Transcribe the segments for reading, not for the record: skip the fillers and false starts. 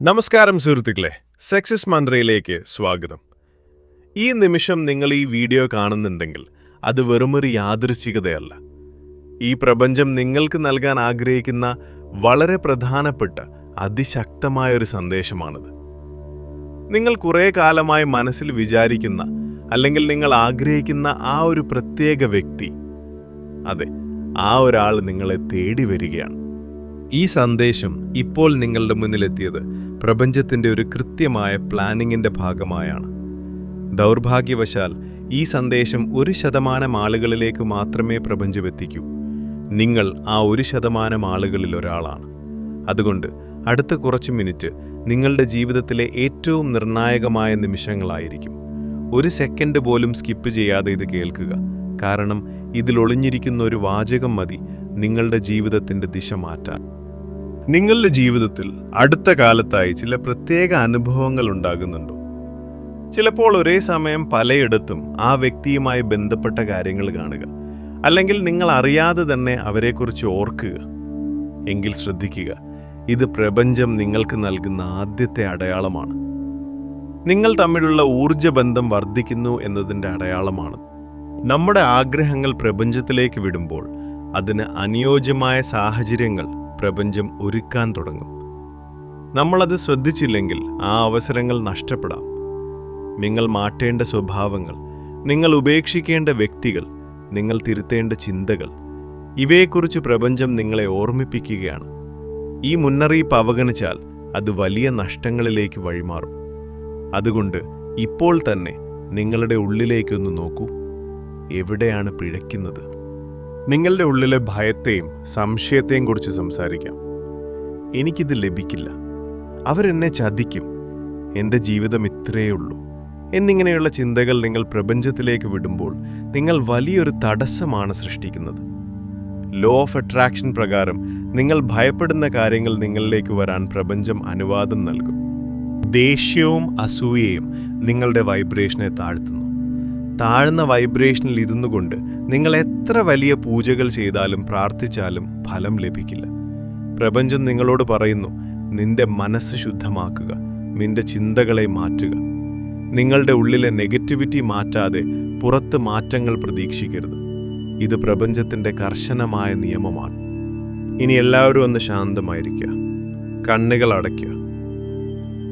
നമസ്കാരം സുഹൃത്തുക്കളെ, സക്സസ് മന്ത്രയിലേക്ക് സ്വാഗതം. ഈ നിമിഷം നിങ്ങൾ ഈ വീഡിയോ കാണുന്നുണ്ടെങ്കിൽ അത് വെറുമൊരു യാദൃശ്ചികതയല്ല. ഈ പ്രപഞ്ചം നിങ്ങൾക്ക് നൽകാൻ ആഗ്രഹിക്കുന്ന വളരെ പ്രധാനപ്പെട്ട അതിശക്തമായൊരു സന്ദേശമാണിത്. നിങ്ങൾ കുറേ കാലമായി മനസ്സിൽ വിചാരിക്കുന്ന അല്ലെങ്കിൽ നിങ്ങൾ ആഗ്രഹിക്കുന്ന ആ ഒരു പ്രത്യേക വ്യക്തി, അതെ, ആ ഒരാൾ നിങ്ങളെ തേടി വരികയാണ്. ഈ സന്ദേശം ഇപ്പോൾ നിങ്ങളുടെ മുന്നിലെത്തിയത് പ്രപഞ്ചത്തിൻ്റെ ഒരു കൃത്യമായ പ്ലാനിങ്ങിൻ്റെ ഭാഗമായാണ്. ദൗർഭാഗ്യവശാൽ ഈ സന്ദേശം 1% ആളുകളിലേക്ക് മാത്രമേ പ്രപഞ്ചമെത്തിക്കൂ. നിങ്ങൾ ആ 1% ആളുകളിൽ ഒരാളാണ്. അതുകൊണ്ട് അടുത്ത കുറച്ച് മിനിറ്റ് നിങ്ങളുടെ ജീവിതത്തിലെ ഏറ്റവും നിർണായകമായ നിമിഷങ്ങളായിരിക്കും. 1 സെക്കൻഡ് പോലും സ്കിപ്പ് ചെയ്യാതെ ഇത് കേൾക്കുക. കാരണം ഇതിൽ ഒളിഞ്ഞിരിക്കുന്ന ഒരു വാചകം മതി നിങ്ങളുടെ ജീവിതത്തിൻ്റെ ദിശ മാറ്റാൻ. നിങ്ങളുടെ ജീവിതത്തിൽ അടുത്ത കാലത്തായി ചില പ്രത്യേക അനുഭവങ്ങൾ ഉണ്ടാകുന്നുണ്ടോ? ചിലപ്പോൾ ഒരേ സമയം പലയിടത്തും ആ വ്യക്തിയുമായി ബന്ധപ്പെട്ട കാര്യങ്ങൾ കാണുക, അല്ലെങ്കിൽ നിങ്ങൾ അറിയാതെ തന്നെ അവരെക്കുറിച്ച് ഓർക്കുക. എങ്കിൽ ശ്രദ്ധിക്കുക, ഇത് പ്രപഞ്ചം നിങ്ങൾക്ക് നൽകുന്ന ആദ്യത്തെ അടയാളമാണ്. നിങ്ങൾ തമ്മിലുള്ള ഊർജ്ജബന്ധം വർദ്ധിക്കുന്നു എന്നതിൻ്റെ അടയാളമാണ്. നമ്മുടെ ആഗ്രഹങ്ങൾ പ്രപഞ്ചത്തിലേക്ക് വിടുമ്പോൾ അതിന് അനുയോജ്യമായ സാഹചര്യങ്ങൾ പ്രപഞ്ചം ഒരുക്കാൻ തുടങ്ങും. നമ്മളത് ശ്രദ്ധിച്ചില്ലെങ്കിൽ ആ അവസരങ്ങൾ നഷ്ടപ്പെടാം. നിങ്ങൾ മാറ്റേണ്ട സ്വഭാവങ്ങൾ, നിങ്ങൾ ഉപേക്ഷിക്കേണ്ട വ്യക്തികൾ, നിങ്ങൾ തിരുത്തേണ്ട ചിന്തകൾ, ഇവയെക്കുറിച്ച് പ്രപഞ്ചം നിങ്ങളെ ഓർമ്മിപ്പിക്കുകയാണ്. ഈ മുന്നറിയിപ്പ് അവഗണിച്ചാൽ അത് വലിയ നഷ്ടങ്ങളിലേക്ക് വഴിമാറും. അതുകൊണ്ട് ഇപ്പോൾ തന്നെ നിങ്ങളുടെ ഉള്ളിലേക്കൊന്ന് നോക്കൂ. എവിടെയാണ് പിഴയ്ക്കുന്നത്? നിങ്ങളുടെ ഉള്ളിലെ ഭയത്തെയും സംശയത്തെയും കുറിച്ച് സംസാരിക്കാം. എനിക്കിത് ലഭിക്കില്ല, അവരെന്നെ ചതിക്കും, എൻ്റെ ജീവിതം ഇത്രയേ ഉള്ളൂ എന്നിങ്ങനെയുള്ള ചിന്തകൾ നിങ്ങൾ പ്രപഞ്ചത്തിലേക്ക് വിടുമ്പോൾ നിങ്ങൾ വലിയൊരു തടസ്സമാണ് സൃഷ്ടിക്കുന്നത്. ലോ ഓഫ് അട്രാക്ഷൻ പ്രകാരം നിങ്ങൾ ഭയപ്പെടുന്ന കാര്യങ്ങൾ നിങ്ങളിലേക്ക് വരാൻ പ്രപഞ്ചം അനുവാദം നൽകും. ദേഷ്യവും അസൂയയും നിങ്ങളുടെ വൈബ്രേഷനെ താഴ്ത്തുന്നു. താഴ്ന്ന വൈബ്രേഷനിൽ ഇരുന്നു കൊണ്ട് നിങ്ങൾ എത്ര വലിയ പൂജകൾ ചെയ്താലും പ്രാർത്ഥിച്ചാലും ഫലം ലഭിക്കില്ല. പ്രപഞ്ചം നിങ്ങളോട് പറയുന്നു, നിന്റെ മനസ്സ് ശുദ്ധമാക്കുക, നിന്റെ ചിന്തകളെ മാറ്റുക. നിങ്ങളുടെ ഉള്ളിലെ നെഗറ്റിവിറ്റി മാറ്റാതെ പുറത്ത് മാറ്റങ്ങൾ പ്രതീക്ഷിക്കരുത്. ഇത് പ്രപഞ്ചത്തിൻ്റെ കർശനമായ നിയമമാണ്. ഇനി എല്ലാവരും ഒന്ന് ശാന്തമായിരിക്കുക, കണ്ണുകൾ അടയ്ക്കുക.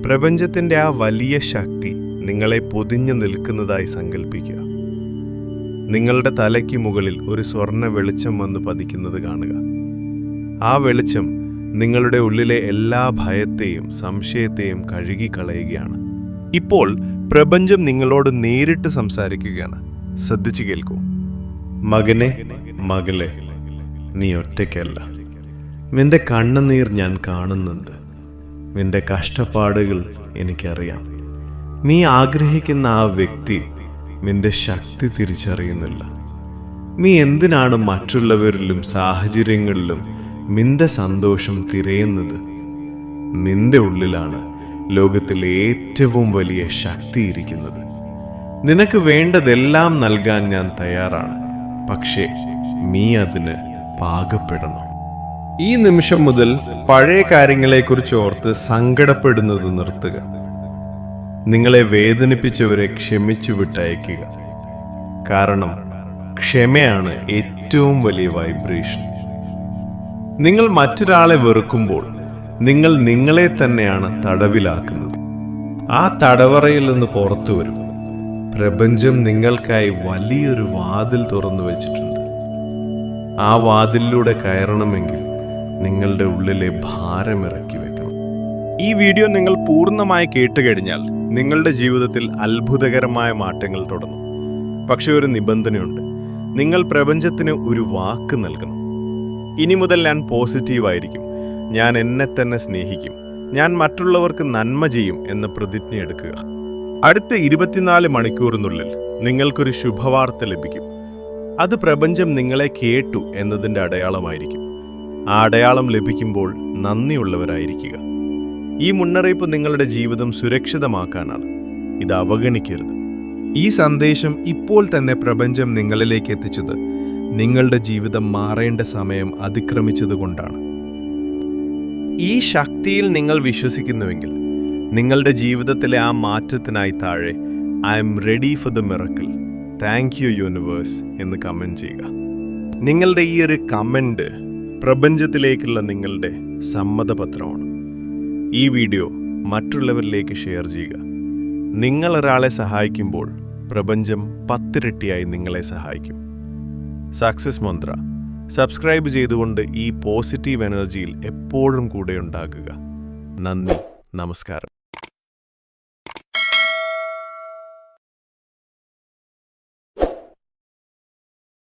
പ്രപഞ്ചത്തിൻ്റെ ആ വലിയ ശക്തി നിങ്ങളെ പൊതിഞ്ഞു നിൽക്കുന്നതായി സങ്കല്പിക്കുക. നിങ്ങളുടെ തലയ്ക്ക് മുകളിൽ ഒരു സ്വർണ്ണ വെളിച്ചം വന്ന് പതിക്കുന്നത് കാണുക. ആ വെളിച്ചം നിങ്ങളുടെ ഉള്ളിലെ എല്ലാ ഭയത്തെയും സംശയത്തെയും കഴുകിക്കളയുകയാണ്. ഇപ്പോൾ പ്രപഞ്ചം നിങ്ങളോട് നേരിട്ട് സംസാരിക്കുകയാണ്. ശ്രദ്ധിച്ചു കേൾക്കൂ. മകനെ, മകളെ, നീ ഒറ്റയ്ക്കല്ല. നിന്റെ കണ്ണുനീർ ഞാൻ കാണുന്നുണ്ട്. നിന്റെ കഷ്ടപ്പാടുകൾ എനിക്കറിയാം. നീ ആഗ്രഹിക്കുന്ന ആ വ്യക്തി നിന്റെ ശക്തി തിരിച്ചറിയുന്നില്ല. നീ എന്തിനാണ് മറ്റുള്ളവരിലും സാഹചര്യങ്ങളിലും നിന്റെ സന്തോഷം തിരയുന്നത്? നിന്റെ ഉള്ളിലാണ് ലോകത്തിലെ ഏറ്റവും വലിയ ശക്തി ഇരിക്കുന്നത്. നിനക്ക് വേണ്ടതെല്ലാം നൽകാൻ ഞാൻ തയ്യാറാണ്. പക്ഷേ നീ അതിന് പാകപ്പെടണം. ഈ നിമിഷം മുതൽ പഴയ കാര്യങ്ങളെക്കുറിച്ച് ഓർത്ത് സങ്കടപ്പെടുന്നത് നിർത്തുക. നിങ്ങളെ വേദനിപ്പിച്ചവരെ ക്ഷമിച്ചു വിട്ടയക്കുക. കാരണം ക്ഷമയാണ് ഏറ്റവും വലിയ വൈബ്രേഷൻ. നിങ്ങൾ മറ്റൊരാളെ വെറുക്കുമ്പോൾ നിങ്ങൾ നിങ്ങളെ തന്നെയാണ് തടവിലാക്കുന്നത്. ആ തടവറയിൽ നിന്ന് പുറത്തു വരും. പ്രപഞ്ചം നിങ്ങൾക്കായി വലിയൊരു വാതിൽ തുറന്നു വെച്ചിട്ടുണ്ട്. ആ വാതിലിലൂടെ കയറണമെങ്കിൽ നിങ്ങളുടെ ഉള്ളിലെ ഭാരം ഇറക്കി വെക്കണം. ഈ വീഡിയോ നിങ്ങൾ പൂർണ്ണമായി കേട്ടുകഴിഞ്ഞാൽ നിങ്ങളുടെ ജീവിതത്തിൽ അത്ഭുതകരമായ മാറ്റങ്ങൾ തുടങ്ങും. പക്ഷേ ഒരു നിബന്ധനയുണ്ട്. നിങ്ങൾ പ്രപഞ്ചത്തിന് ഒരു വാക്ക് നൽകണം. ഇനി മുതൽ ഞാൻ പോസിറ്റീവായിരിക്കും, ഞാൻ എന്നെ തന്നെ സ്നേഹിക്കും, ഞാൻ മറ്റുള്ളവർക്ക് നന്മ ചെയ്യും എന്ന പ്രതിജ്ഞ എടുക്കുക. അടുത്ത 24 മണിക്കൂറിനുള്ളിൽ നിങ്ങൾക്കൊരു ശുഭവാർത്ത ലഭിക്കും. അത് പ്രപഞ്ചം നിങ്ങളെ കേട്ടു എന്നതിൻ്റെ അടയാളമായിരിക്കും. ആ അടയാളം ലഭിക്കുമ്പോൾ നന്ദിയുള്ളവരായിരിക്കുക. ഈ മുന്നറിയിപ്പ് നിങ്ങളുടെ ജീവിതം സുരക്ഷിതമാക്കാനാണ്. ഇത് അവഗണിക്കരുത്. ഈ സന്ദേശം ഇപ്പോൾ തന്നെ പ്രപഞ്ചം നിങ്ങളിലേക്ക് എത്തിച്ചത് നിങ്ങളുടെ ജീവിതം മാറേണ്ട സമയം അതിക്രമിച്ചതുകൊണ്ടാണ്. ഈ ശക്തിയിൽ നിങ്ങൾ വിശ്വസിക്കുന്നുവെങ്കിൽ നിങ്ങളുടെ ജീവിതത്തിലെ ആ മാറ്റത്തിനായി താഴെ I am ready for the miracle, thank you universe എന്ന് കമൻറ്റ് ചെയ്യുക. നിങ്ങളുടെ ഈ ഒരു കമൻറ്റ് പ്രപഞ്ചത്തിലേക്കുള്ള നിങ്ങളുടെ സമ്മതപത്രമാണ്. ഈ വീഡിയോ മറ്റുള്ളവരിലേക്ക് ഷെയർ ചെയ്യുക. നിങ്ങൾ ഒരാളെ സഹായിക്കുമ്പോൾ പ്രപഞ്ചം 10 ഇരട്ടിയായി നിങ്ങളെ സഹായിക്കും. സക്സസ് മന്ത്ര സബ്സ്ക്രൈബ് ചെയ്തുകൊണ്ട് ഈ പോസിറ്റീവ് എനർജിയിൽ എപ്പോഴും കൂടെ ഉണ്ടാകുക. നന്ദി, നമസ്കാരം.